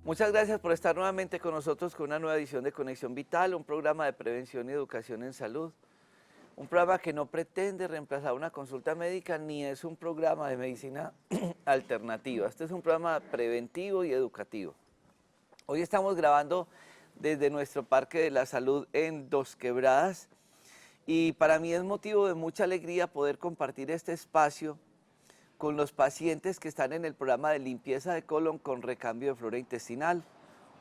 Muchas gracias por estar nuevamente con nosotros con una nueva edición de Conexión Vital, un programa de prevención y educación en salud. Un programa que no pretende reemplazar una consulta médica ni es un programa de medicina alternativa. Este es un programa preventivo y educativo. Hoy estamos grabando desde nuestro Parque de la Salud en Dos Quebradas y para mí es motivo de mucha alegría poder compartir este espacio con los pacientes que están en el programa de limpieza de colon con recambio de flora intestinal,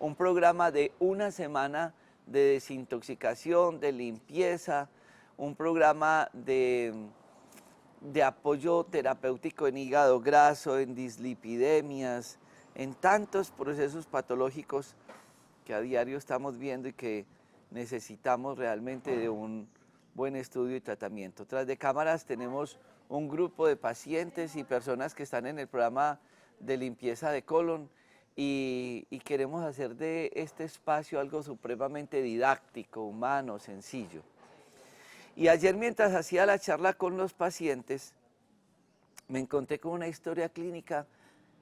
un programa de una semana de desintoxicación, de limpieza, un programa de apoyo terapéutico en hígado graso, en dislipidemias, en tantos procesos patológicos que a diario estamos viendo y que necesitamos realmente de un buen estudio y tratamiento. Tras de cámaras tenemos un grupo de pacientes y personas que están en el programa de limpieza de colon y queremos hacer de este espacio algo supremamente didáctico, humano, sencillo. Y ayer mientras hacía la charla con los pacientes, me encontré con una historia clínica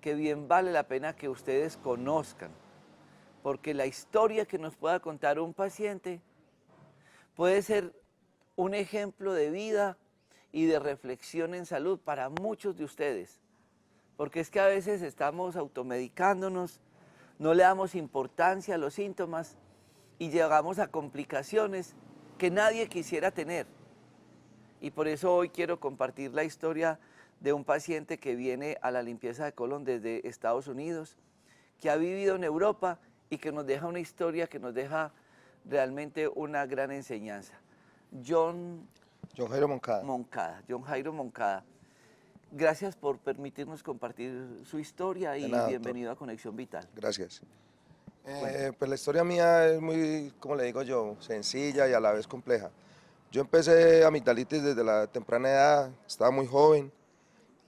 que bien vale la pena que ustedes conozcan, porque la historia que nos pueda contar un paciente puede ser un ejemplo de vida y de reflexión en salud para muchos de ustedes, porque es que a veces estamos automedicándonos, no le damos importancia a los síntomas y llegamos a complicaciones que nadie quisiera tener. Y por eso hoy quiero compartir la historia de un paciente que viene a la limpieza de colon desde Estados Unidos, que ha vivido en Europa y que nos deja una historia que nos deja realmente una gran enseñanza. John Jairo Moncada. John Jairo Moncada. Gracias por permitirnos compartir su historia De y nada, bienvenido doctor. a Conexión Vital. Gracias. Pues la historia mía es muy, como le digo yo, sencilla y a la vez compleja. Yo empecé amigdalitis desde la temprana edad, estaba muy joven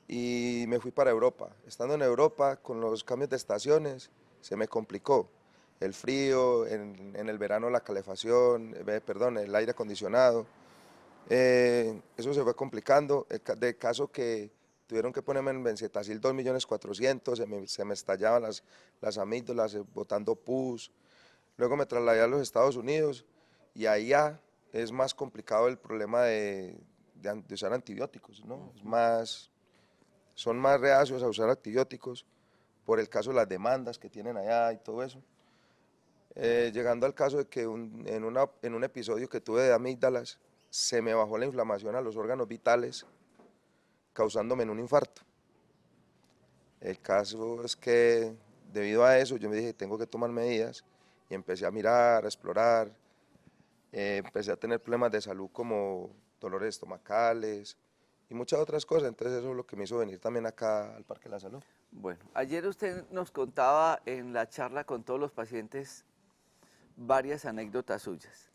y me fui para Europa. Estando en Europa, con los cambios de estaciones, se me complicó. El frío, en el verano la calefacción, el aire acondicionado. Eso se fue complicando, de caso que tuvieron que ponerme en Benzetacil 2.400.000, se me estallaban las amígdalas, botando pus. Luego me trasladé a los Estados Unidos y ahí ya es más complicado el problema de usar antibióticos, ¿no? Son más reacios a usar antibióticos por el caso de las demandas que tienen allá y todo eso. Llegando al caso de que en un episodio que tuve de amígdalas, se me bajó la inflamación a los órganos vitales, causándome en un infarto. El caso es que debido a eso yo me dije, tengo que tomar medidas, y empecé a mirar, a explorar, empecé a tener problemas de salud como dolores estomacales y muchas otras cosas, entonces eso es lo que me hizo venir también acá al Parque de la Salud. Bueno, ayer usted nos contaba en la charla con todos los pacientes varias anécdotas suyas.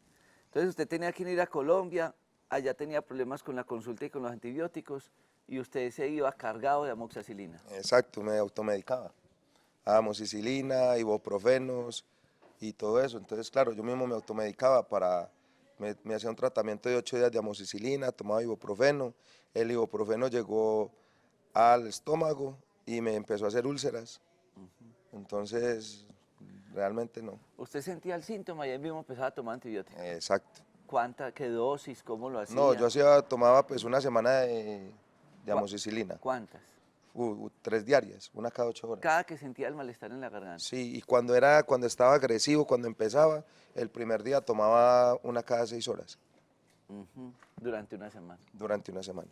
Entonces usted tenía que ir a Colombia, allá tenía problemas con la consulta y con los antibióticos y usted se iba cargado de amoxicilina. Exacto, me automedicaba, amoxicilina, ibuprofenos y todo eso. Entonces, claro, yo mismo me automedicaba me hacía un tratamiento de 8 días de amoxicilina, tomaba ibuprofeno, el ibuprofeno llegó al estómago y me empezó a hacer úlceras. Entonces, realmente no. Usted sentía el síntoma y ahí mismo empezaba a tomar antibióticos. Exacto. ¿Cuánta, qué dosis, cómo lo No, hacía? tomaba pues una semana de amoxicilina. ¿Cuántas? 3 diarias, una cada 8 horas. Cada que sentía el malestar en la garganta. Sí, y cuando estaba agresivo, cuando empezaba, el primer día tomaba una cada 6 horas. Durante una semana. Durante una semana.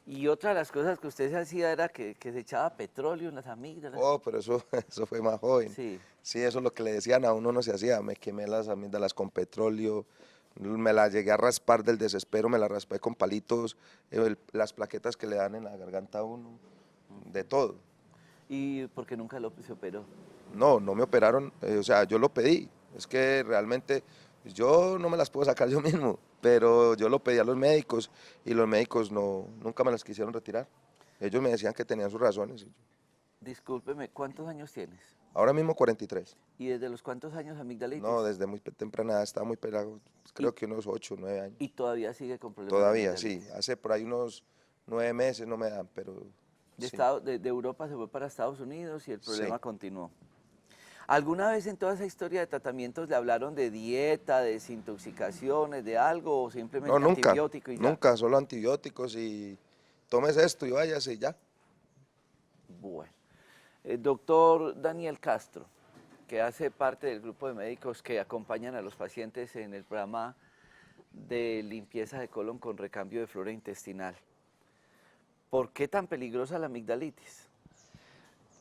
Y otra de las cosas que usted se hacía era que se echaba petróleo en las amígdalas. Oh, pero eso fue más joven. Sí. Sí, eso es lo que le decían a uno no se hacía. Me quemé las amígdalas con petróleo, me las llegué a raspar del desespero, me las raspé con palitos, las plaquetas que le dan en la garganta a uno, de todo. ¿Y por qué nunca se operó? No, no me operaron, o sea, yo lo pedí. Es que realmente yo no me las puedo sacar yo mismo, pero yo lo pedí a los médicos y los médicos nunca me las quisieron retirar. Ellos me decían que tenían sus razones. Discúlpeme, ¿cuántos años tienes? Ahora mismo 43. ¿Y desde los cuántos años amigdalitis? No, desde muy temprana edad estaba muy pelado, creo que unos 8, 9 años. ¿Y todavía sigue con problemas Todavía, de sí, amigdalitis? hace por ahí unos 9 meses no me dan, pero sí. De Europa se fue para Estados Unidos y el problema Sí. continuó. ¿Alguna vez en toda esa historia de tratamientos le hablaron de dieta, de desintoxicaciones, de algo, o No, simplemente nunca, antibiótico y ya? nunca, solo antibióticos y tomes esto y váyase y ya. Bueno. Doctor Daniel Castro, que hace parte del grupo de médicos que acompañan a los pacientes en el programa de limpieza de colon con recambio de flora intestinal. ¿Por qué tan peligrosa la amigdalitis?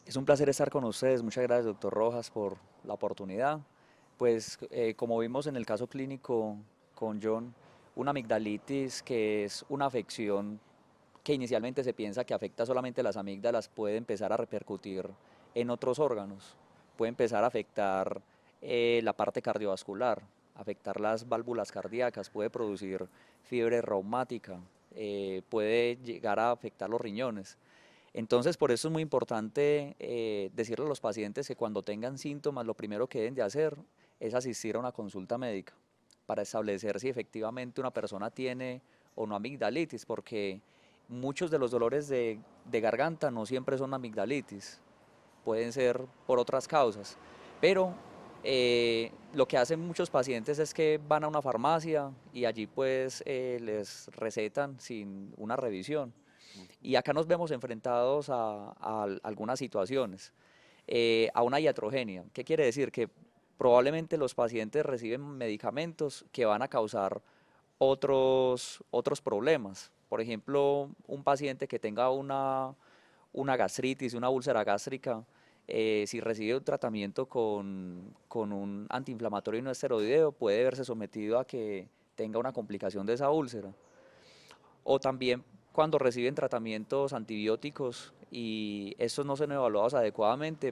Es un placer estar con ustedes. Muchas gracias, doctor Rojas, por la oportunidad. Pues como vimos en el caso clínico con John, una amigdalitis, que es una afección que inicialmente se piensa que afecta solamente las amígdalas, puede empezar a repercutir en otros órganos. Puede empezar a afectar la parte cardiovascular, afectar las válvulas cardíacas, puede producir fiebre reumática, puede llegar a afectar los riñones. Entonces, por eso es muy importante decirle a los pacientes que cuando tengan síntomas, lo primero que deben de hacer es asistir a una consulta médica para establecer si efectivamente una persona tiene o no amigdalitis, porque muchos de los dolores de garganta no siempre son amigdalitis, pueden ser por otras causas, pero lo que hacen muchos pacientes es que van a una farmacia y allí pues les recetan sin una revisión. Y acá nos vemos enfrentados a algunas situaciones, a una iatrogenia. ¿Qué quiere decir? Que probablemente los pacientes reciben medicamentos que van a causar otros problemas. Por ejemplo, un paciente que tenga una gastritis, una úlcera gástrica, si recibe un tratamiento con un antiinflamatorio y no esteroideo, puede verse sometido a que tenga una complicación de esa úlcera. O también cuando reciben tratamientos antibióticos y estos no son evaluados adecuadamente,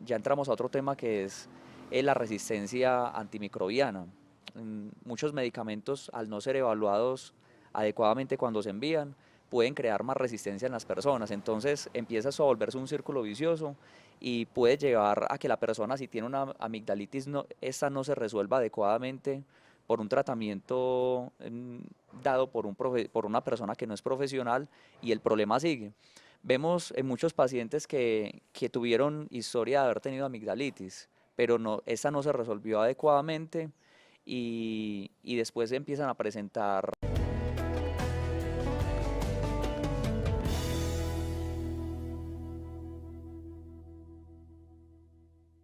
ya entramos a otro tema que es la resistencia antimicrobiana. Muchos medicamentos, al no ser evaluados adecuadamente cuando se envían, pueden crear más resistencia en las personas. Entonces empieza eso a volverse un círculo vicioso y puede llevar a que la persona, si tiene una amigdalitis, esta no se resuelva adecuadamente por un tratamiento dado por una persona que no es profesional, y el problema sigue. Vemos en muchos pacientes que tuvieron historia de haber tenido amigdalitis, pero esta no se resolvió adecuadamente y después empiezan a presentar.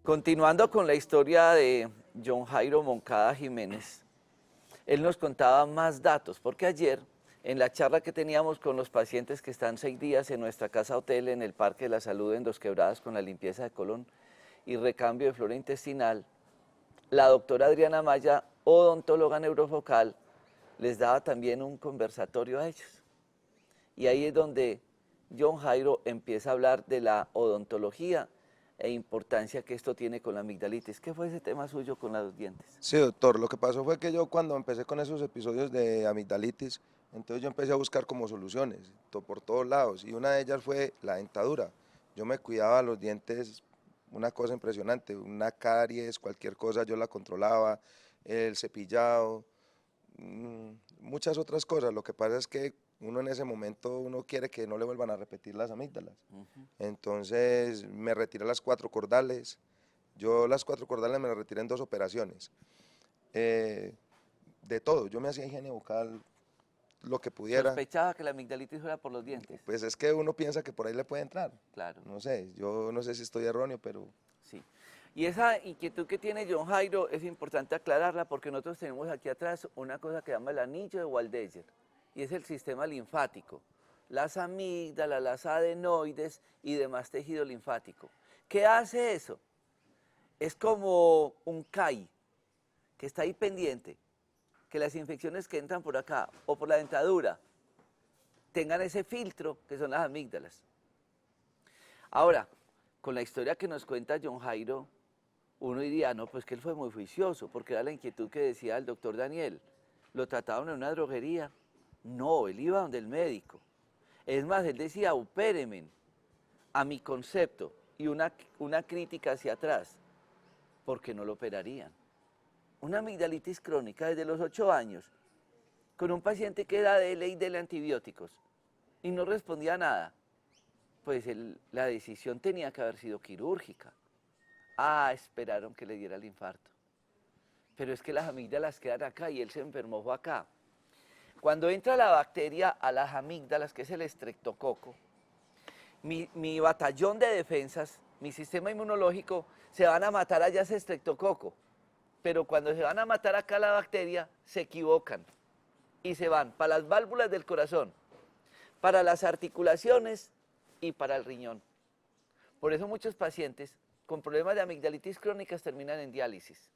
Continuando con la historia de John Jairo Moncada Jiménez, él nos contaba más datos, porque ayer, en la charla que teníamos con los pacientes que están 6 días en nuestra casa hotel en el Parque de la Salud en Dos Quebradas con la limpieza de colon y recambio de flora intestinal, la doctora Adriana Maya, odontóloga neurofocal, les daba también un conversatorio a ellos. Y ahí es donde John Jairo empieza a hablar de la odontología e importancia que esto tiene con la amigdalitis. ¿Qué fue ese tema suyo con los dientes? Sí, doctor, lo que pasó fue que yo cuando empecé con esos episodios de amigdalitis, entonces yo empecé a buscar como soluciones por todos lados y una de ellas fue la dentadura. Yo me cuidaba los dientes, una cosa impresionante, una caries, cualquier cosa yo la controlaba, el cepillado, muchas otras cosas. Lo que pasa es que uno en ese momento uno quiere que no le vuelvan a repetir las amígdalas. Entonces me retiré las 4 cordales. Yo las 4 cordales me las retiré en 2 operaciones. De todo, yo me hacía higiene bucal lo que pudiera. ¿Sospechaba que la amigdalitis era por los dientes? Pues es que uno piensa que por ahí le puede entrar. Claro. No sé, yo no sé si estoy erróneo, pero... Sí. Y esa inquietud que tiene John Jairo es importante aclararla porque nosotros tenemos aquí atrás una cosa que se llama el anillo de Waldeyer y es el sistema linfático, las amígdalas, las adenoides y demás tejido linfático. ¿Qué hace eso? Es como un CAI que está ahí pendiente, que las infecciones que entran por acá o por la dentadura tengan ese filtro que son las amígdalas. Ahora, con la historia que nos cuenta John Jairo, uno diría, no, pues que él fue muy juicioso, porque era la inquietud que decía el doctor Daniel. ¿Lo trataban en una droguería? No, él iba donde el médico. Es más, él decía, opéreme a mi concepto y una crítica hacia atrás, porque no lo operarían. Una amigdalitis crónica desde los 8 años, con un paciente que era de ley de antibióticos y no respondía a nada, pues la decisión tenía que haber sido quirúrgica. Ah, esperaron que le diera el infarto. Pero es que las amígdalas quedan acá y él se enfermó fue acá. Cuando entra la bacteria a las amígdalas, que es el estreptococo, mi batallón de defensas, mi sistema inmunológico, se van a matar allá ese estreptococo. Pero cuando se van a matar acá la bacteria, se equivocan y se van para las válvulas del corazón, para las articulaciones y para el riñón. Por eso muchos pacientes con problemas de amigdalitis crónicas terminan en diálisis.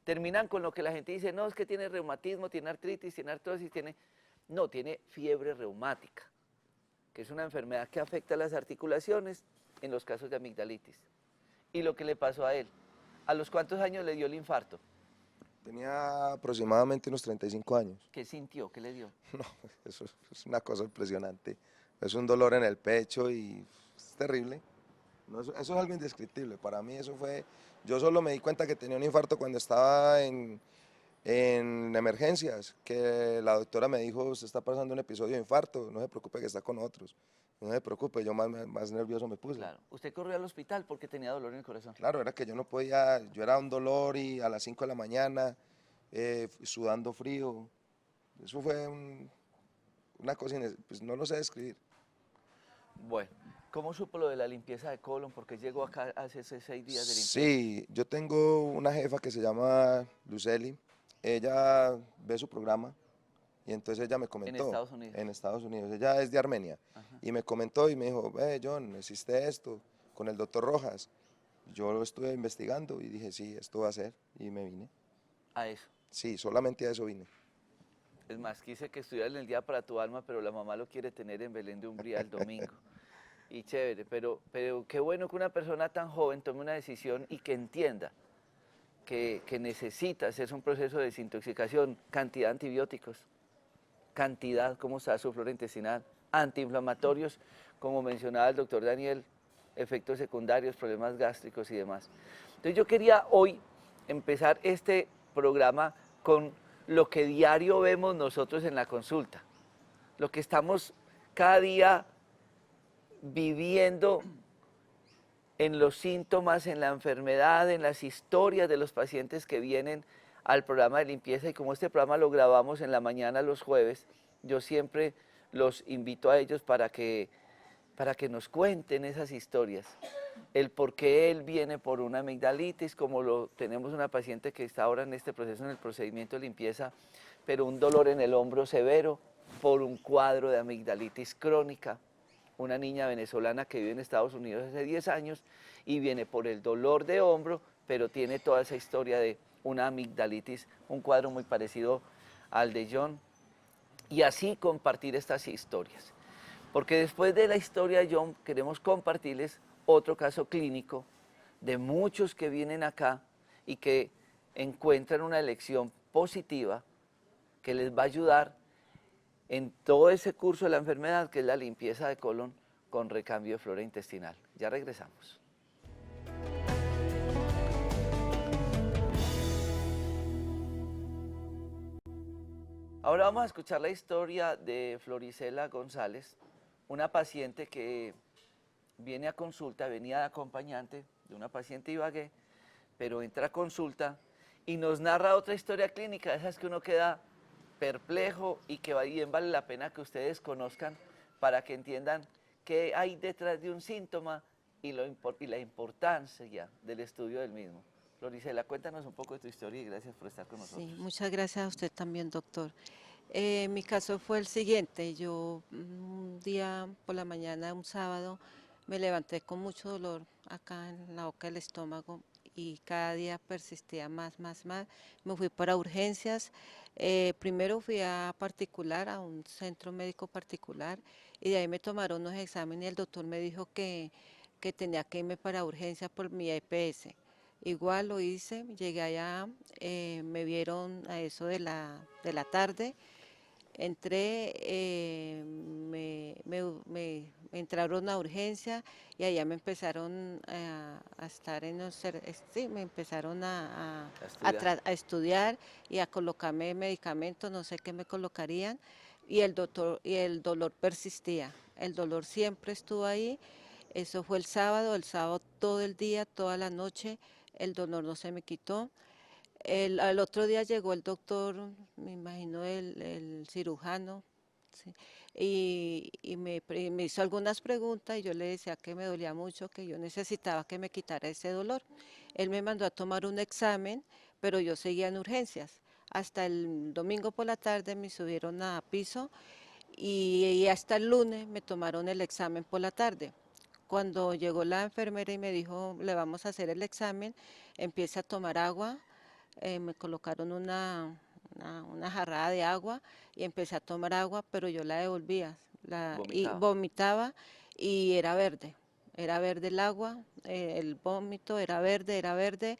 Terminan con lo que la gente dice, no, es que tiene reumatismo, tiene artritis, tiene artrosis, no, tiene fiebre reumática, que es una enfermedad que afecta a las articulaciones en los casos de amigdalitis. Y lo que le pasó a él, ¿a los cuántos años le dio el infarto? Tenía aproximadamente unos 35 años. ¿Qué sintió? ¿Qué le dio? No, eso es una cosa impresionante. Es un dolor en el pecho y es terrible. No, eso es algo indescriptible. Para mí eso fue... Yo solo me di cuenta que tenía un infarto cuando estaba en emergencias, que la doctora me dijo, usted está pasando un episodio de infarto, no se preocupe que está con otros. No se preocupe, yo más nervioso me puse. Claro. ¿Usted corrió al hospital porque tenía dolor en el corazón? Claro, era que yo no podía, yo era un dolor y a las 5 de la mañana, sudando frío. Eso fue una cosa, pues no lo sé describir. Bueno, ¿cómo supo lo de la limpieza de colon? Porque llegó acá hace 6 días de limpieza. Sí, yo tengo una jefa que se llama Luceli, ella ve su programa y entonces ella me comentó. En Estados Unidos. En Estados Unidos, ella es de Armenia. Ajá. Y me comentó y me dijo, John, existe esto con el doctor Rojas. Yo lo estuve investigando y dije, sí, esto va a ser, y me vine. A eso. Sí, solamente a eso vine. Es más, quise que estudiara en el Día para tu Alma, pero la mamá lo quiere tener en Belén de Umbría el domingo. Y chévere, pero qué bueno que una persona tan joven tome una decisión y que entienda que necesita hacerse un proceso de desintoxicación, cantidad de antibióticos, cantidad, cómo está su flora intestinal, antiinflamatorios, como mencionaba el doctor Daniel, efectos secundarios, problemas gástricos y demás. Entonces yo quería hoy empezar este programa con lo que diario vemos nosotros en la consulta, lo que estamos cada día viviendo en los síntomas, en la enfermedad, en las historias de los pacientes que vienen al programa de limpieza. Y como este programa lo grabamos en la mañana los jueves, yo siempre los invito a ellos para que nos cuenten esas historias. El por qué él viene por una amigdalitis, como tenemos una paciente que está ahora en este proceso, en el procedimiento de limpieza, pero un dolor en el hombro severo por un cuadro de amigdalitis crónica. Una niña venezolana que vive en Estados Unidos hace 10 años y viene por el dolor de hombro, pero tiene toda esa historia de una amigdalitis, un cuadro muy parecido al de John. Y así compartir estas historias. Porque después de la historia de John queremos compartirles otro caso clínico de muchos que vienen acá y que encuentran una elección positiva que les va a ayudar en todo ese curso de la enfermedad, que es la limpieza de colon con recambio de flora intestinal. Ya regresamos. Ahora vamos a escuchar la historia de Floricela González, una paciente que viene a consulta, venía de acompañante de una paciente de Ibagué, pero entra a consulta y nos narra otra historia clínica, esas que uno queda perplejo y que bien vale la pena que ustedes conozcan para que entiendan qué hay detrás de un síntoma y la importancia del estudio del mismo. Floricela, cuéntanos un poco de tu historia y gracias por estar con nosotros. Sí, muchas gracias a usted también, doctor. Mi caso fue el siguiente. Yo un día por la mañana, un sábado, me levanté con mucho dolor acá en la boca del estómago y cada día persistía más. Me fui para urgencias. Primero fui a particular, a un centro médico particular, y de ahí me tomaron unos exámenes y el doctor me dijo que tenía que irme para urgencias por mi EPS. Igual lo hice, llegué allá, me vieron a eso de la tarde, entré, me entraron a urgencia y allá me empezaron a estar en sí, me empezaron a estudiar y a colocarme medicamentos, no sé qué me colocarían, y el dolor persistía, el dolor siempre estuvo ahí. Eso fue el sábado todo el día, toda la noche, el dolor no se me quitó. Al otro día llegó el doctor, me imagino el cirujano, ¿sí? Me hizo algunas preguntas y yo le decía que me dolía mucho, que yo necesitaba que me quitara ese dolor. Él me mandó a tomar un examen, pero yo seguía en urgencias. Hasta el domingo por la tarde me subieron a piso y hasta el lunes me tomaron el examen por la tarde. Cuando llegó la enfermera y me dijo, le vamos a hacer el examen, empieza a tomar agua, me colocaron una jarrada de agua y empecé a tomar agua, pero yo la devolvía y Vomitaba. vomitaba y era verde el agua, el vómito era verde,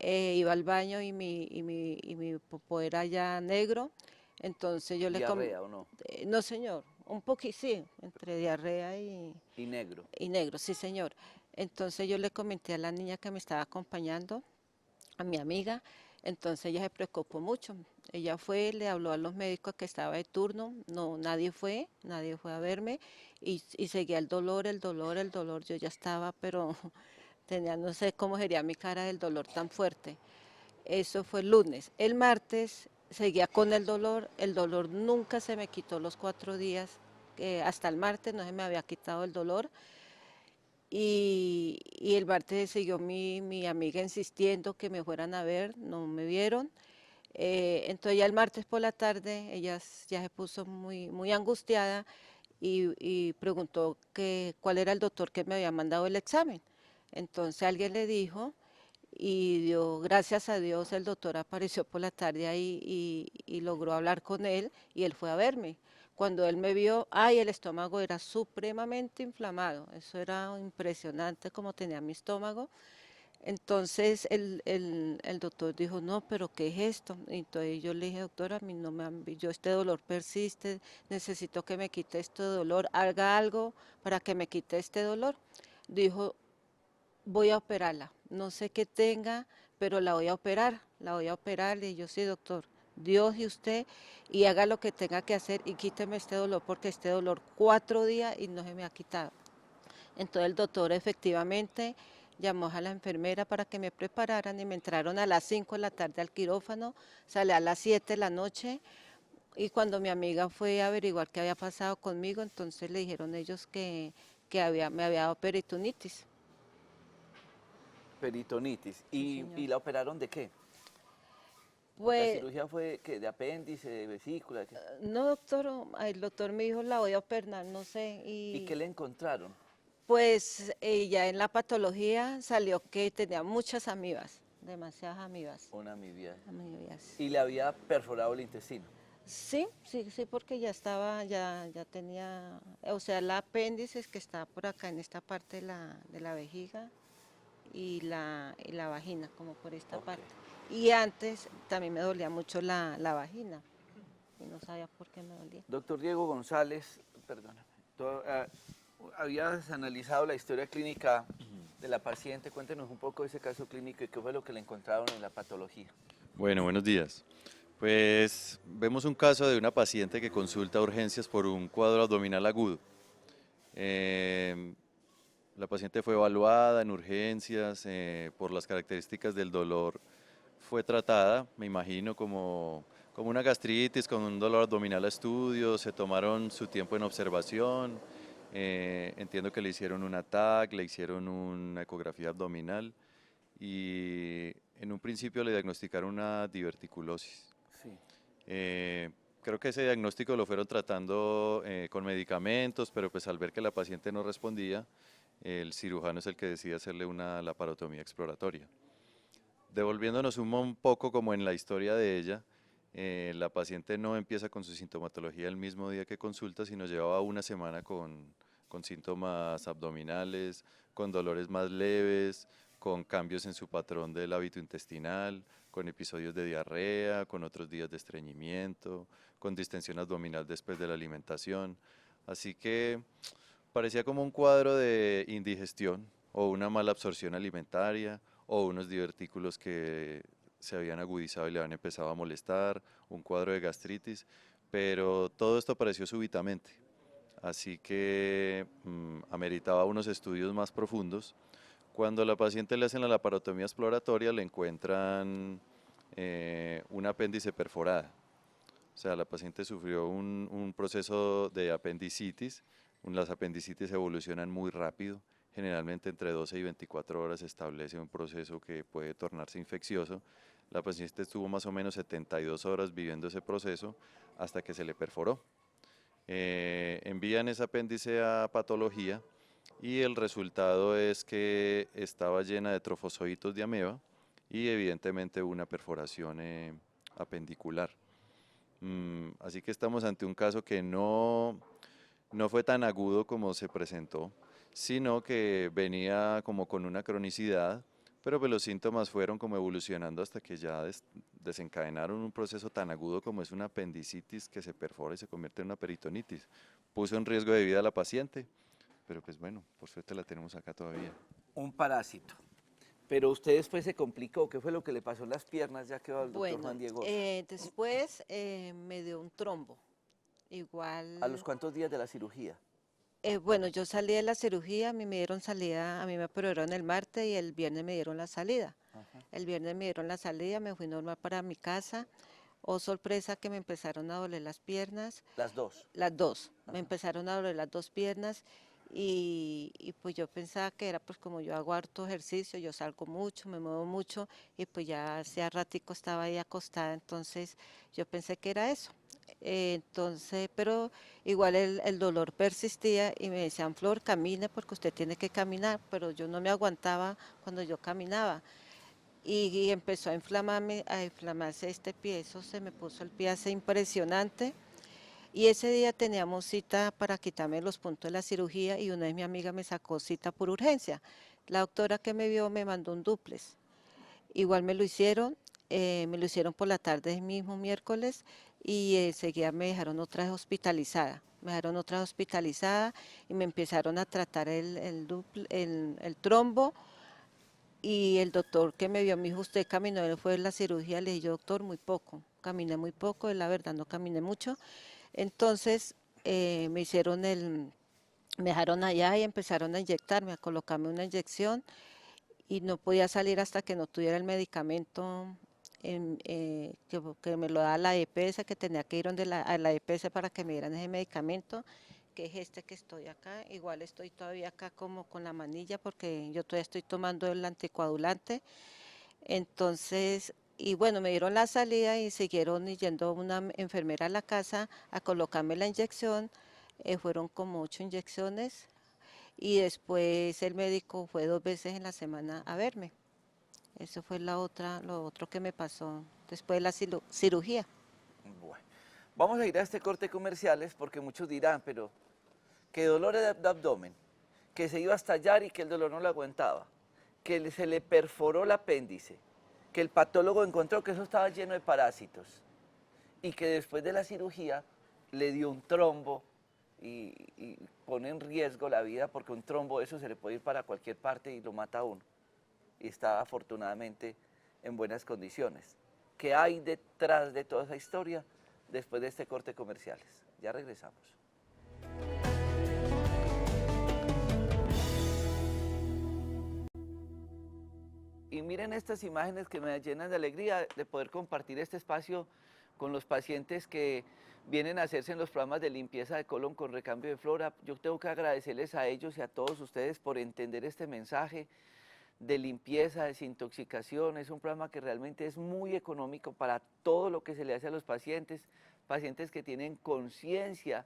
iba al baño y mi popó era ya negro, entonces yo ¿Diarrea o no? no señor, un poquito, sí, entre diarrea Y negro. y negro, sí señor. Entonces yo le comenté a la niña que me estaba acompañando, a mi amiga, entonces ella se preocupó mucho. Ella fue, le habló a los médicos que estaba de turno, no, nadie fue a verme y seguía el dolor, el dolor, el dolor. Yo ya estaba, pero tenía, no sé cómo sería mi cara del dolor tan fuerte. Eso fue el lunes. El martes seguía con el dolor nunca se me quitó los 4 días, hasta el martes no se me había quitado el dolor. Y el martes siguió mi amiga insistiendo que me fueran a ver, no me vieron. Entonces ya el martes por la tarde ella ya se puso muy angustiada y preguntó cuál era el doctor que me había mandado el examen. Entonces alguien le dijo gracias a Dios el doctor apareció por la tarde ahí y logró hablar con él y él fue a verme. Cuando él me vio, ay, el estómago era supremamente inflamado, eso era impresionante como tenía mi estómago. Entonces el doctor dijo, no, pero ¿qué es esto? Entonces yo le dije, doctora, a mí no me han, yo este dolor persiste, necesito que me quite este dolor, haga algo para que me quite este dolor. Dijo, voy a operarla, no sé qué tenga, pero la voy a operar, y yo sí, doctor, Dios y usted, y haga lo que tenga que hacer y quíteme este dolor, porque este dolor 4 días y no se me ha quitado. Entonces el doctor efectivamente llamó a la enfermera para que me prepararan y me entraron a las 5 de la tarde al quirófano, salí a las 7 de la noche y cuando mi amiga fue a averiguar qué había pasado conmigo, entonces le dijeron ellos que me había dado peritonitis. Peritonitis. Sí, ¿Y señor. la operaron de qué? ¿La Pues cirugía fue que de apéndice, de vesícula? ¿Qué? no, doctor, el doctor me dijo, la voy a operar, no sé, ¿Y qué le encontraron? pues ya en la patología salió que tenía muchas amibas, demasiadas amibas, Una amibiasis. amibas. Y le había perforado el intestino. Sí, sí, sí, porque ya estaba, ya tenía, o sea, el apéndice que está por acá en esta parte de la vejiga y la vagina, como por esta Ok. parte. Y antes también me dolía mucho la vagina y no sabía por qué me dolía. Doctor Diego González, perdóname, habías analizado la historia clínica de la paciente. Cuéntenos un poco de ese caso clínico y qué fue lo que le encontraron en la patología. Bueno, buenos días. Pues vemos un caso de una paciente que consulta a urgencias por un cuadro abdominal agudo. La paciente fue evaluada en urgencias por las características del dolor. Fue tratada, me imagino, como una gastritis con un dolor abdominal a estudio. Se tomaron su tiempo en observación. Entiendo que le hicieron un TAC, le hicieron una ecografía abdominal y en un principio le diagnosticaron una diverticulosis. Sí. Creo que ese diagnóstico lo fueron tratando con medicamentos, pero pues al ver que la paciente no respondía, el cirujano es el que decide hacerle una laparotomía exploratoria. Devolviéndonos un poco como en la historia de ella, la paciente no empieza con su sintomatología el mismo día que consulta, sino llevaba una semana con síntomas abdominales, con dolores más leves, con cambios en su patrón del hábito intestinal, con episodios de diarrea, con otros días de estreñimiento, con distensión abdominal después de la alimentación. Así que parecía como un cuadro de indigestión o una mala absorción alimentaria o unos divertículos que se habían agudizado y le habían empezado a molestar, un cuadro de gastritis, pero todo esto apareció súbitamente. así que ameritaba unos estudios más profundos. Cuando a la paciente le hacen la laparotomía exploratoria, le encuentran un apéndice perforada. O sea, la paciente sufrió un proceso de apendicitis. Las apendicitis evolucionan muy rápido, generalmente entre 12 y 24 horas se establece un proceso que puede tornarse infeccioso. La paciente estuvo más o menos 72 horas viviendo ese proceso hasta que se le perforó. Envían ese apéndice a patología y el resultado es que estaba llena de trofozoitos de ameba y evidentemente una perforación apendicular. Así que estamos ante un caso que no fue tan agudo como se presentó, sino que venía como con una cronicidad, pero pues los síntomas fueron como evolucionando hasta que ya desencadenaron un proceso tan agudo como es una apendicitis que se perfora y se convierte en una peritonitis. Puso en riesgo de vida a la paciente, pero pues bueno, por suerte la tenemos acá todavía. Un parásito. Pero usted después se complicó. ¿Qué fue lo que le pasó en las piernas? Ya quedó el doctor Bueno, Juan Diego. después me dio un trombo. ¿A los Igual, cuántos días de la cirugía? bueno, yo salí de la cirugía, a mí me dieron salida, a mí me operaron el martes y el viernes me dieron la salida. El viernes me dieron la salida, me fui normal para mi casa. Oh, sorpresa que me empezaron a doler las piernas, Las dos. las dos, me empezaron a doler las dos piernas y pues yo pensaba que era pues como yo hago harto ejercicio, yo salgo mucho, me muevo mucho y pues ya hacía ratico estaba ahí acostada, entonces yo pensé que era eso. Entonces, pero igual el dolor persistía y me decían, Flor, camine porque usted tiene que caminar, pero yo no me aguantaba cuando yo caminaba y empezó a inflamarse este pie, eso se me puso el pie así impresionante. Y ese día teníamos cita para quitarme los puntos de la cirugía y una de mis amigas me sacó cita por urgencia. La doctora que me vio me mandó un dúplex. Igual me lo hicieron por la tarde del mismo miércoles y enseguida me dejaron otra vez hospitalizada. Me dejaron otra vez hospitalizada y me empezaron a tratar el trombo y el doctor que me vio me dijo, ¿usted caminó? Él fue en la cirugía, le dije yo, doctor, muy poco, caminé muy poco, la verdad no caminé mucho. Entonces me hicieron me dejaron allá y empezaron a inyectarme, a colocarme una inyección y no podía salir hasta que no tuviera el medicamento que me lo da la EPS, que tenía que ir a la EPS para que me dieran ese medicamento, que es este que estoy acá. Igual estoy todavía acá como con la manilla porque yo todavía estoy tomando el anticoagulante. Entonces, y bueno, me dieron la salida y siguieron yendo una enfermera a la casa a colocarme la inyección. Fueron como 8 inyecciones y después el médico fue 2 veces en la semana a verme. Eso fue lo otro que me pasó después de la cirugía. Bueno, vamos a ir a este corte comerciales porque muchos dirán, pero que dolor de abdomen, que se iba a estallar y que el dolor no lo aguantaba, que se le perforó el apéndice, que el patólogo encontró que eso estaba lleno de parásitos y que después de la cirugía le dio un trombo y pone en riesgo la vida porque un trombo eso se le puede ir para cualquier parte y lo mata a uno. Y está afortunadamente en buenas condiciones. ¿Qué hay detrás de toda esa historia después de este corte comerciales? Ya regresamos. Y miren estas imágenes que me llenan de alegría de poder compartir este espacio con los pacientes que vienen a hacerse en los programas de limpieza de colon con recambio de flora. Yo tengo que agradecerles a ellos y a todos ustedes por entender este mensaje de limpieza, desintoxicación. Es un programa que realmente es muy económico para todo lo que se le hace a los pacientes, pacientes que tienen conciencia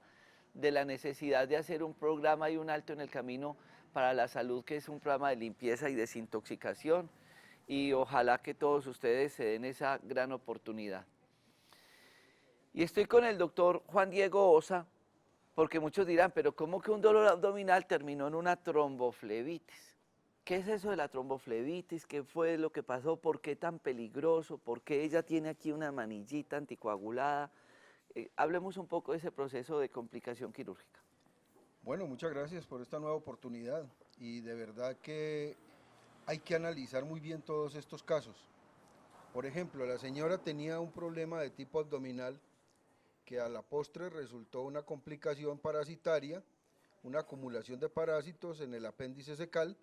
de la necesidad de hacer un programa y un alto en el camino para la salud, que es un programa de limpieza y desintoxicación, y ojalá que todos ustedes se den esa gran oportunidad. Y estoy con el doctor Juan Diego Osa, porque muchos dirán, pero ¿cómo que un dolor abdominal terminó en una tromboflebitis? ¿Qué es eso de la tromboflebitis? ¿Qué fue lo que pasó? ¿Por qué tan peligroso? ¿Por qué ella tiene aquí una manillita anticoagulada? Hablemos un poco de ese proceso de complicación quirúrgica. Bueno, muchas gracias por esta nueva oportunidad y de verdad que hay que analizar muy bien todos estos casos. Por ejemplo, la señora tenía un problema de tipo abdominal que a la postre resultó una complicación parasitaria, una acumulación de parásitos en el apéndice cecal,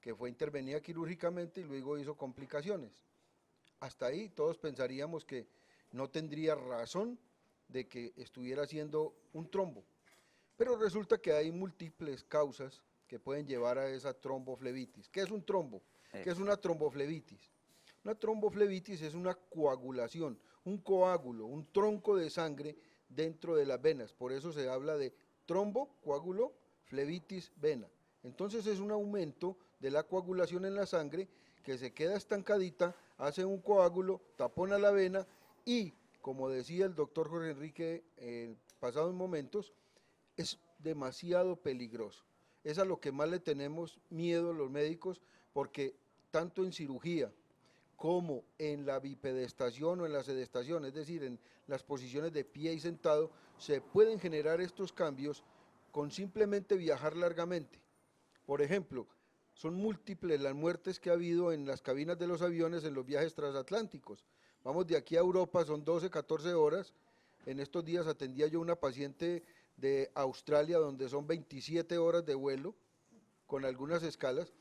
que fue intervenida quirúrgicamente y luego hizo complicaciones. Hasta ahí todos pensaríamos que no tendría razón de que estuviera haciendo un trombo, pero resulta que hay múltiples causas que pueden llevar a esa tromboflebitis. ¿Qué es un trombo? ¿Qué es una tromboflebitis? Una tromboflebitis es una coagulación, un coágulo, un tronco de sangre dentro de las venas, por eso se habla de trombo, coágulo, flebitis, vena. Entonces es un aumento de la coagulación en la sangre que se queda estancadita, hace un coágulo, tapona la vena y, como decía el doctor Jorge Enrique en pasados momentos, es demasiado peligroso. Es a lo que más le tenemos miedo los médicos, porque tanto en cirugía como en la bipedestación o en la sedestación, es decir, en las posiciones de pie y sentado, se pueden generar estos cambios con simplemente viajar largamente. Por ejemplo, son múltiples las muertes que ha habido en las cabinas de los aviones en los viajes transatlánticos. Vamos de aquí a Europa, son 12, 14 horas. En estos días atendía yo una paciente de Australia, donde son 27 horas de vuelo, con algunas escalas.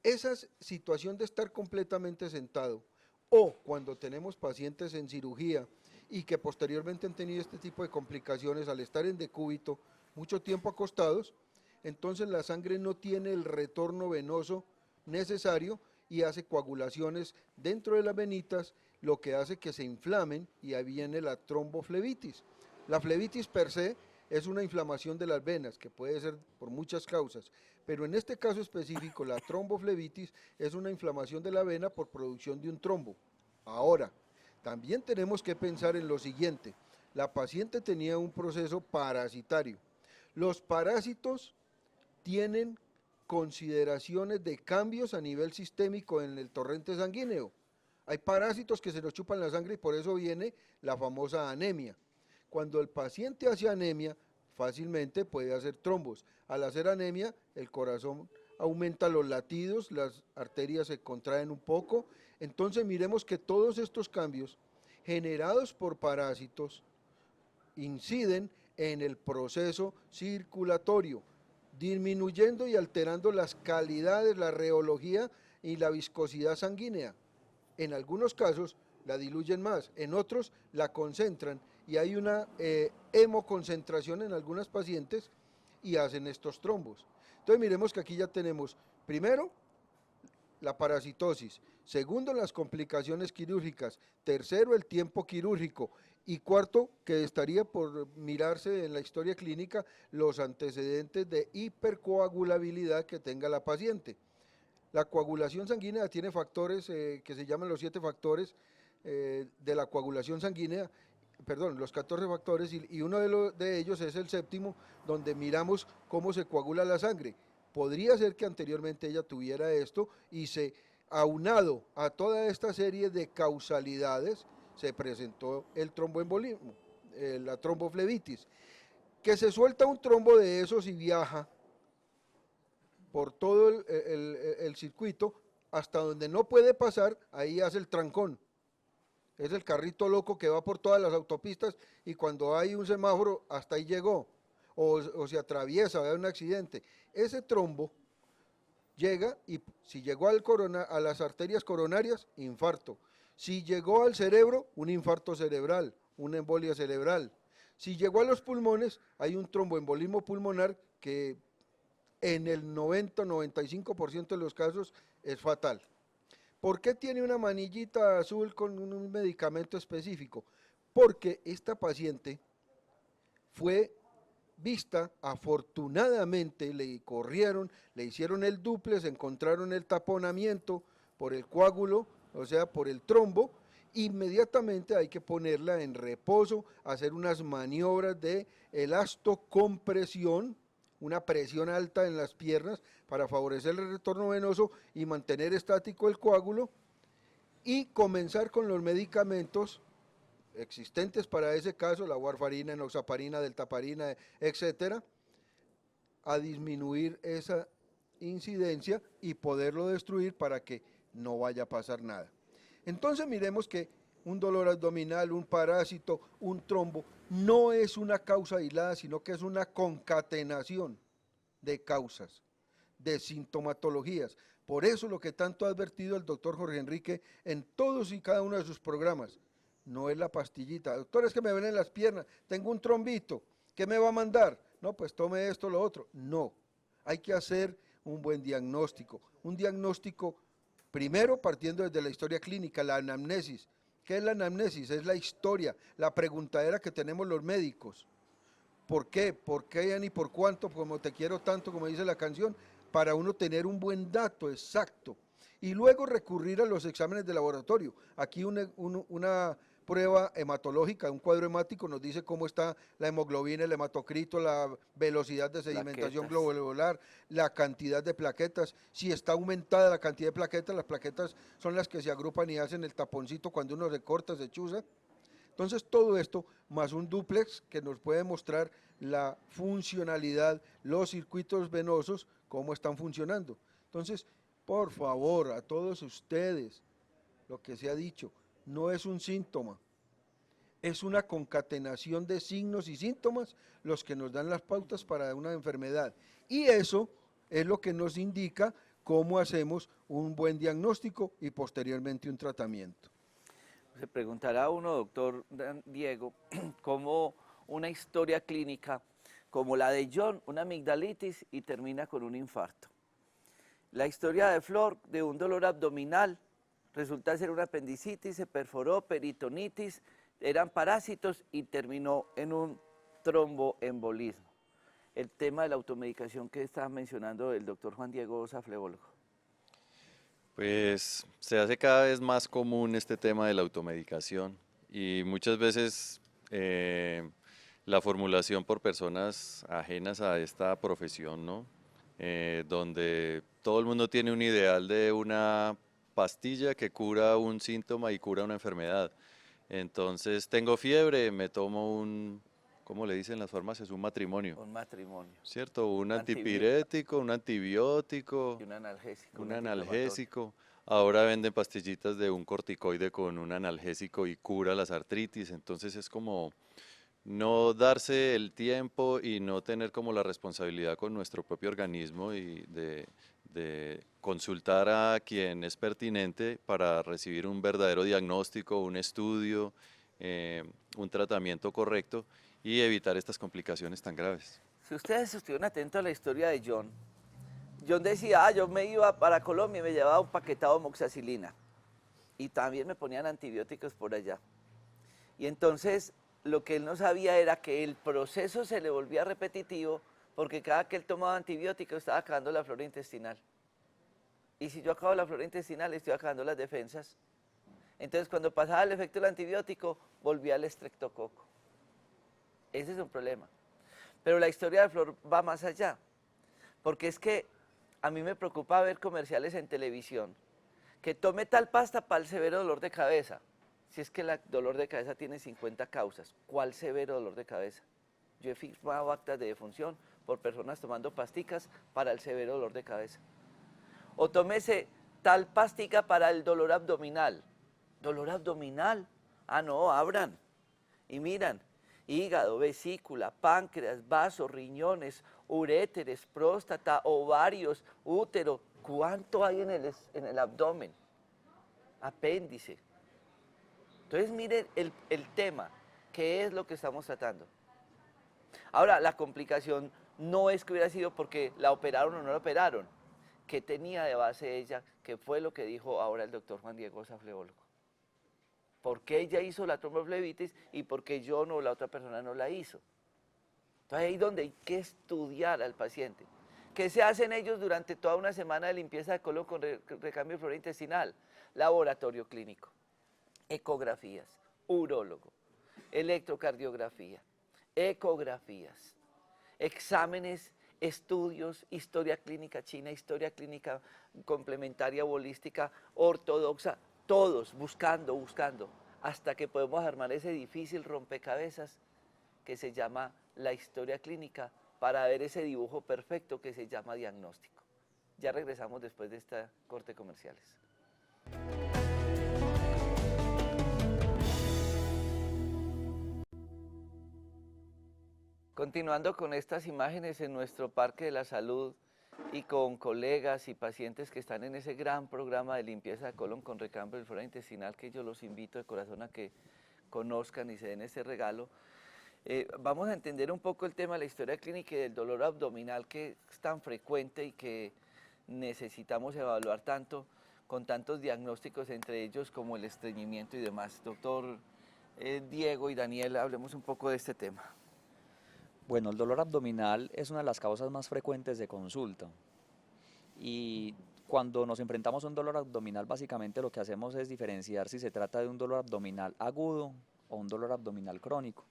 Esa situación de estar completamente sentado, o cuando tenemos pacientes en cirugía y que posteriormente han tenido este tipo de complicaciones al estar en decúbito, mucho tiempo acostados, entonces la sangre no tiene el retorno venoso necesario y hace coagulaciones dentro de las venitas, lo que hace que se inflamen y ahí viene la tromboflebitis. La flebitis per se es una inflamación de las venas que puede ser por muchas causas, pero en este caso específico la tromboflebitis es una inflamación de la vena por producción de un trombo. Ahora, también tenemos que pensar en lo siguiente, la paciente tenía un proceso parasitario. Los parásitos tienen consideraciones de cambios a nivel sistémico en el torrente sanguíneo. Hay parásitos que se nos chupan la sangre y por eso viene la famosa anemia. Cuando el paciente hace anemia, fácilmente puede hacer trombos. Al hacer anemia, el corazón aumenta los latidos, las arterias se contraen un poco. Entonces miremos que todos estos cambios generados por parásitos inciden en el proceso circulatorio, disminuyendo y alterando las calidades, la reología y la viscosidad sanguínea. En algunos casos la diluyen más, en otros la concentran y hay una hemoconcentración en algunas pacientes y hacen estos trombos. Entonces miremos que aquí ya tenemos, primero, la parasitosis, segundo, las complicaciones quirúrgicas, tercero, el tiempo quirúrgico y cuarto, que estaría por mirarse en la historia clínica, los antecedentes de hipercoagulabilidad que tenga la paciente. La coagulación sanguínea tiene factores que se llaman los 7 factores de la coagulación sanguínea, perdón, los 14 factores y uno de ellos es el séptimo, donde miramos cómo se coagula la sangre. Podría ser que anteriormente ella tuviera esto y aunado a toda esta serie de causalidades, se presentó el tromboembolismo, la tromboflebitis, que se suelta un trombo de esos y viaja por todo el circuito, hasta donde no puede pasar, ahí hace el trancón. Es el carrito loco que va por todas las autopistas y cuando hay un semáforo, hasta ahí llegó, o se atraviesa, hay un accidente. Ese trombo llega y si llegó a las arterias coronarias, infarto. Si llegó al cerebro, un infarto cerebral, una embolia cerebral. Si llegó a los pulmones, hay un tromboembolismo pulmonar que en el 90-95% de los casos es fatal. ¿Por qué tiene una manillita azul con un medicamento específico? Porque esta paciente fue vista, afortunadamente le corrieron, le hicieron el dúplex, encontraron el taponamiento por el coágulo, o sea, por el trombo, inmediatamente hay que ponerla en reposo, hacer unas maniobras de elastocompresión, una presión alta en las piernas para favorecer el retorno venoso y mantener estático el coágulo y comenzar con los medicamentos existentes para ese caso, la warfarina, enoxaparina, deltaparina, etcétera, a disminuir esa incidencia y poderlo destruir para que no vaya a pasar nada. Entonces miremos que un dolor abdominal, un parásito, un trombo, no es una causa aislada, sino que es una concatenación de causas, de sintomatologías. Por eso lo que tanto ha advertido el doctor Jorge Enrique en todos y cada uno de sus programas, no es la pastillita. Doctor, es que me duelen las piernas, tengo un trombito, ¿qué me va a mandar? No, pues tome esto, lo otro. No, hay que hacer un buen diagnóstico. Un diagnóstico, primero partiendo desde la historia clínica, la anamnesis. ¿Qué es la anamnesis? Es la historia, la preguntadera que tenemos los médicos. ¿Por qué? ¿Por qué ni por cuánto? Como te quiero tanto, como dice la canción, para uno tener un buen dato exacto. Y luego recurrir a los exámenes de laboratorio. Aquí una prueba hematológica, un cuadro hemático nos dice cómo está la hemoglobina, el hematocrito, la velocidad de sedimentación glomerular, la cantidad de plaquetas, si está aumentada la cantidad de plaquetas, las plaquetas son las que se agrupan y hacen el taponcito cuando uno se corta, se chuza. Entonces todo esto, más un dúplex que nos puede mostrar la funcionalidad, los circuitos venosos, cómo están funcionando. Entonces, por favor, a todos ustedes, lo que se ha dicho, no es un síntoma, es una concatenación de signos y síntomas los que nos dan las pautas para una enfermedad. Y eso es lo que nos indica cómo hacemos un buen diagnóstico y posteriormente un tratamiento. Se preguntará uno, doctor Diego, cómo una historia clínica como la de John, una amigdalitis y termina con un infarto. La historia de Flor, de un dolor abdominal, resulta ser una apendicitis, se perforó, peritonitis, eran parásitos y terminó en un tromboembolismo. El tema de la automedicación que estaba mencionando el doctor Juan Diego Osa, flebólogo. Pues se hace cada vez más común este tema de la automedicación y muchas veces la formulación por personas ajenas a esta profesión, ¿no? Donde todo el mundo tiene un ideal de una pastilla que cura un síntoma y cura una enfermedad. Entonces tengo fiebre, me tomo un, ¿cómo le dicen las farmacias? Un matrimonio. Un matrimonio. ¿Cierto? Un antipirético, un antibiótico. Y un analgésico. Un analgésico. Ahora venden pastillitas de un corticoide con un analgésico y cura las artritis. Entonces es como no darse el tiempo y no tener como la responsabilidad con nuestro propio organismo y de consultar a quien es pertinente para recibir un verdadero diagnóstico, un estudio, un tratamiento correcto y evitar estas complicaciones tan graves. Si ustedes estuvieron atentos a la historia de John, John decía, yo me iba para Colombia y me llevaba un paquetado de moxacilina y también me ponían antibióticos por allá. Y entonces lo que él no sabía era que el proceso se le volvía repetitivo porque cada que él tomaba antibióticos estaba acabando la flora intestinal. Y si yo acabo la flora intestinal, estoy acabando las defensas. Entonces cuando pasaba el efecto del antibiótico, volvía al estreptococo. Ese es un problema. Pero la historia de Flor va más allá, porque es que a mí me preocupa ver comerciales en televisión, que tome tal pasta para el severo dolor de cabeza. Si es que el dolor de cabeza tiene 50 causas, ¿cuál severo dolor de cabeza? Yo he firmado actas de defunción por personas tomando pasticas para el severo dolor de cabeza. O tómese tal pastica para el dolor abdominal. ¿Dolor abdominal? Ah, no, abran y miran. Hígado, vesícula, páncreas, vasos, riñones, uréteres, próstata, ovarios, útero. ¿Cuánto hay en el abdomen? Apéndice. Entonces miren el tema, ¿qué es lo que estamos tratando? Ahora, la complicación no es que hubiera sido porque la operaron o no la operaron. ¿Qué tenía de base ella? ¿Qué fue lo que dijo ahora el doctor Juan Diego Osa, flebólogo? ¿Por qué ella hizo la tromboflebitis y por qué yo no, la otra persona no la hizo? Entonces ahí es donde hay que estudiar al paciente. ¿Qué se hacen ellos durante toda una semana de limpieza de colon con recambio de flora intestinal? Laboratorio clínico, ecografías, urólogo, electrocardiografía, ecografías, exámenes, estudios, historia clínica china, historia clínica complementaria o holística, ortodoxa, todos buscando, hasta que podemos armar ese difícil rompecabezas que se llama la historia clínica para ver ese dibujo perfecto que se llama diagnóstico. Ya regresamos después de esta corte comerciales. Continuando con estas imágenes en nuestro Parque de la Salud y con colegas y pacientes que están en ese gran programa de limpieza de colon con recambio de flora intestinal, que yo los invito de corazón a que conozcan y se den ese regalo. Vamos a entender un poco el tema de la historia clínica y del dolor abdominal, que es tan frecuente y que necesitamos evaluar tanto, con tantos diagnósticos, entre ellos como el estreñimiento y demás. Doctor Diego y Daniel, hablemos un poco de este tema. Bueno, el dolor abdominal es una de las causas más frecuentes de consulta y cuando nos enfrentamos a un dolor abdominal, básicamente lo que hacemos es diferenciar si se trata de un dolor abdominal agudo o un dolor abdominal crónico,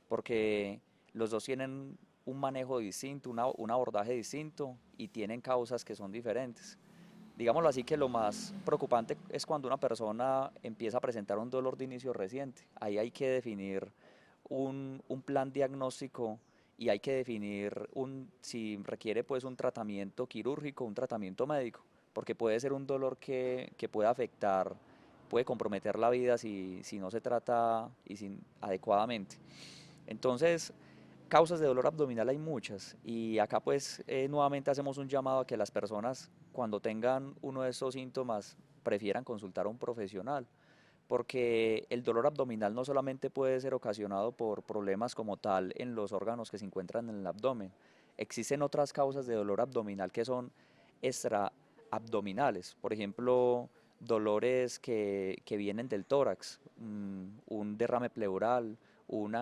porque los dos tienen un manejo distinto, un abordaje distinto y tienen causas que son diferentes. Digámoslo así, que lo más preocupante es cuando una persona empieza a presentar un dolor de inicio reciente. Ahí hay que definir un plan diagnóstico y hay que definir si requiere pues un tratamiento quirúrgico, un tratamiento médico, porque puede ser un dolor que puede afectar, puede comprometer la vida si no se trata adecuadamente. Entonces, causas de dolor abdominal hay muchas y acá pues nuevamente hacemos un llamado a que las personas cuando tengan uno de estos síntomas prefieran consultar a un profesional, porque el dolor abdominal no solamente puede ser ocasionado por problemas como tal en los órganos que se encuentran en el abdomen, existen otras causas de dolor abdominal que son extraabdominales, por ejemplo, dolores que vienen del tórax, un derrame pleural, un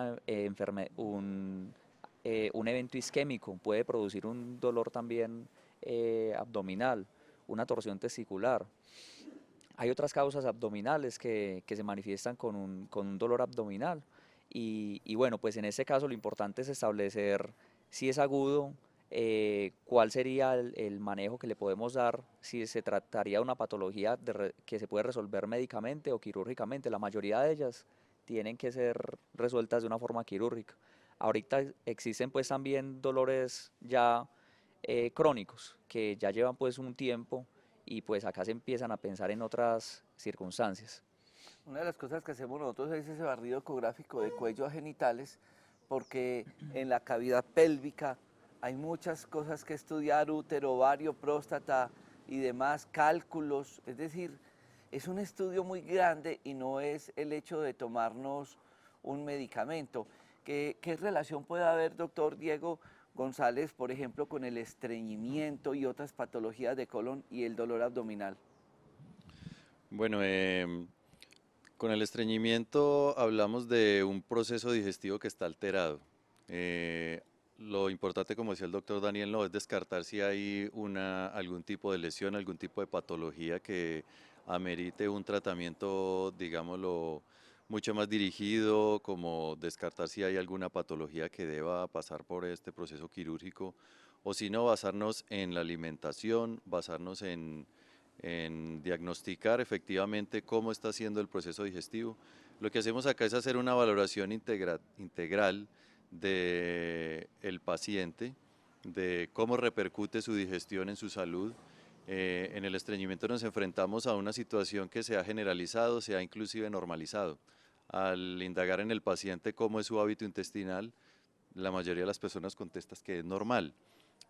evento isquémico puede producir un dolor también abdominal, una torsión testicular. Hay otras causas abdominales que se manifiestan con un dolor abdominal y bueno, pues en este caso lo importante es establecer si es agudo, cuál sería el manejo que le podemos dar, si se trataría de una patología que se puede resolver médicamente o quirúrgicamente. La mayoría de ellas tienen que ser resueltas de una forma quirúrgica. Ahorita existen pues también dolores ya crónicos que ya llevan pues un tiempo y pues acá se empiezan a pensar en otras circunstancias. Una de las cosas que hacemos nosotros es ese barrido ecográfico de cuello a genitales, porque en la cavidad pélvica hay muchas cosas que estudiar: útero, ovario, próstata y demás, cálculos. Es decir, es un estudio muy grande y no es el hecho de tomarnos un medicamento. ¿Qué relación puede haber, doctor Diego González, por ejemplo, con el estreñimiento y otras patologías de colon y el dolor abdominal? Bueno, con el estreñimiento hablamos de un proceso digestivo que está alterado. Lo importante, como decía el doctor Daniel, no es descartar si hay algún tipo de lesión, algún tipo de patología que amerite un tratamiento, digámoslo, mucho más dirigido, como descartar si hay alguna patología que deba pasar por este proceso quirúrgico, o si no, basarnos en la alimentación, basarnos en diagnosticar efectivamente cómo está siendo el proceso digestivo. Lo que hacemos acá es hacer una valoración integral del paciente, de cómo repercute su digestión en su salud. En el estreñimiento nos enfrentamos a una situación que se ha generalizado, se ha inclusive normalizado. Al indagar en el paciente cómo es su hábito intestinal, la mayoría de las personas contestan que es normal.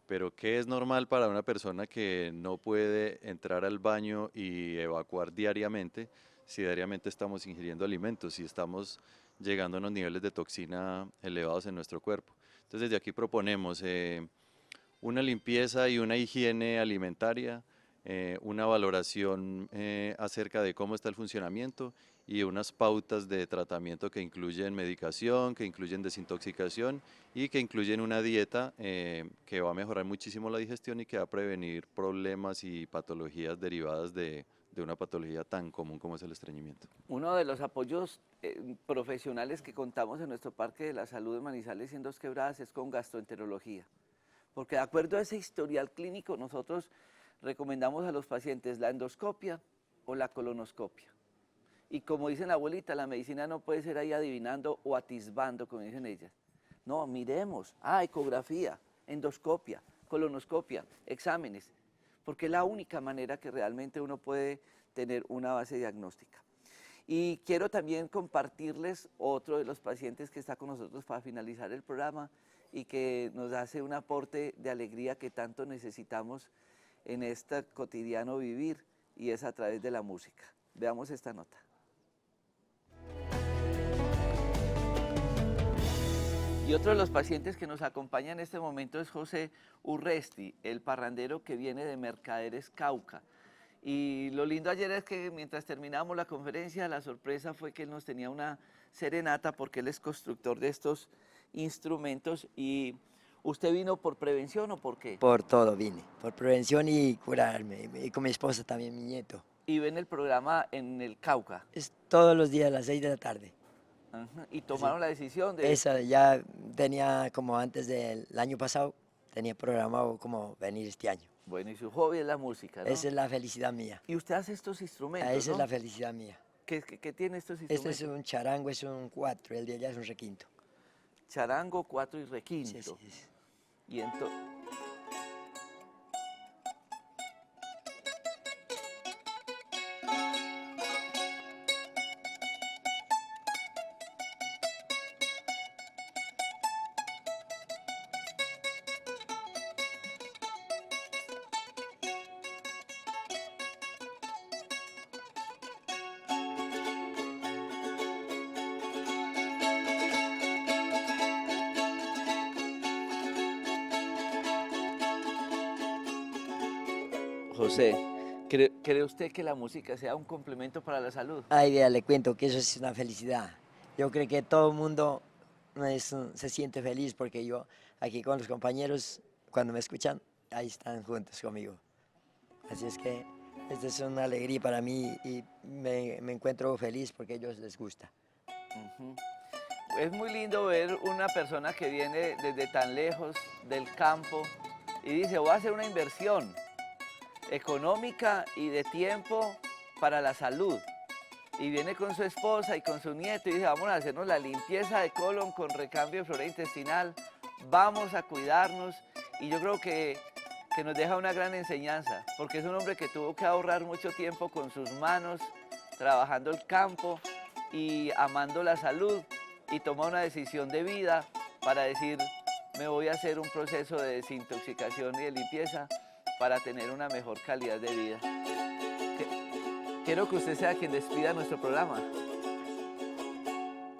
Pero ¿qué es normal para una persona que no puede entrar al baño y evacuar diariamente si diariamente estamos ingiriendo alimentos, si estamos llegando a unos niveles de toxina elevados en nuestro cuerpo? Entonces, desde aquí proponemos una limpieza y una higiene alimentaria, una valoración acerca de cómo está el funcionamiento y unas pautas de tratamiento que incluyen medicación, que incluyen desintoxicación y que incluyen una dieta que va a mejorar muchísimo la digestión y que va a prevenir problemas y patologías derivadas de una patología tan común como es el estreñimiento. Uno de los apoyos profesionales que contamos en nuestro Parque de la Salud de Manizales y en Dos Quebradas es con gastroenterología, porque de acuerdo a ese historial clínico nosotros recomendamos a los pacientes la endoscopia o la colonoscopia. Y como dicen la abuelita, la medicina no puede ser ahí adivinando o atisbando, como dicen ellas. No, miremos, ecografía, endoscopia, colonoscopia, exámenes, porque es la única manera que realmente uno puede tener una base diagnóstica. Y quiero también compartirles otro de los pacientes que está con nosotros para finalizar el programa, y que nos hace un aporte de alegría que tanto necesitamos en este cotidiano vivir, y es a través de la música. Veamos esta nota. Y otro de los pacientes que nos acompaña en este momento es José Urresti, el parrandero que viene de Mercaderes, Cauca. Y lo lindo ayer es que mientras terminábamos la conferencia, la sorpresa fue que él nos tenía una serenata porque él es constructor de estos instrumentos. ¿Y usted vino por prevención o por qué? Por todo vine, por prevención y curarme, y con mi esposa también, mi nieto. Y ven el programa en el Cauca. Es todos los días a las 6 de la tarde. Ajá. Y tomaron la decisión de... Esa ya tenía como antes del año pasado, tenía programado como venir este año. Bueno, y su hobby es la música, ¿no? Esa es la felicidad mía. Y usted hace estos instrumentos, Esa ¿no? es la felicidad mía. ¿Qué tiene estos Este instrumentos? es un charango, es un 4, el de allá es un requinto. Charango, 4 y requinto. Sí, sí, sí. Y entonces... José, ¿cree usted que la música sea un complemento para la salud? Ay, vea, le cuento que eso es una felicidad. Yo creo que todo el mundo se siente feliz porque yo aquí con los compañeros, cuando me escuchan, ahí están juntos conmigo. Así es que esta es una alegría para mí y me encuentro feliz porque a ellos les gusta. Ujú. Es muy lindo ver una persona que viene desde tan lejos del campo y dice, voy a hacer una inversión económica y de tiempo para la salud. Y viene con su esposa y con su nieto y dice, vamos a hacernos la limpieza de colon con recambio de flora intestinal, vamos a cuidarnos. Y yo creo que nos deja una gran enseñanza, porque es un hombre que tuvo que ahorrar mucho tiempo con sus manos, trabajando el campo y amando la salud, y tomó una decisión de vida para decir, me voy a hacer un proceso de desintoxicación y de limpieza para tener una mejor calidad de vida. Quiero que usted sea quien despida nuestro programa.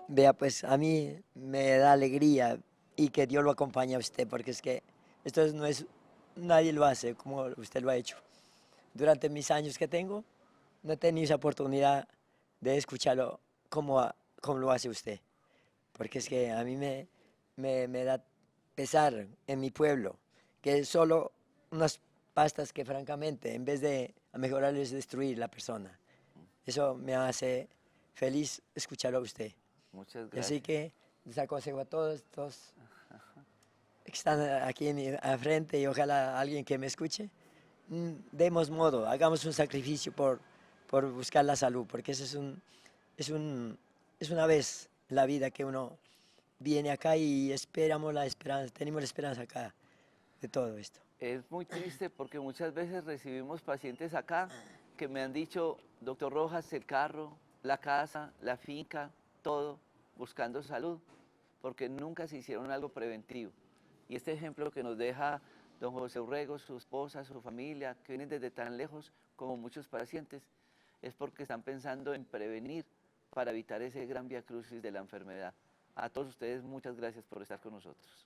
Vea, pues a mí me da alegría y que Dios lo acompañe a usted, porque es que esto no es, nadie lo hace como usted lo ha hecho. Durante mis años que tengo, no he tenido esa oportunidad de escucharlo como lo hace usted, porque es que a mí me da pesar en mi pueblo, que solo unas pastas que francamente, en vez de mejorar, es destruir la persona. Eso me hace feliz escucharlo a usted. Muchas Y gracias. así que les aconsejo a todos que están aquí a frente y ojalá alguien que me escuche, demos modo, hagamos un sacrificio por buscar la salud, porque eso es una vez en la vida que uno viene acá y esperamos la esperanza, tenemos la esperanza acá de todo esto. Es muy triste porque muchas veces recibimos pacientes acá que me han dicho, doctor Rojas, el carro, la casa, la finca, todo, buscando salud, porque nunca se hicieron algo preventivo. Y este ejemplo que nos deja don José Urrego, su esposa, su familia, que vienen desde tan lejos como muchos pacientes, es porque están pensando en prevenir para evitar ese gran viacrucis de la enfermedad. A todos ustedes, muchas gracias por estar con nosotros.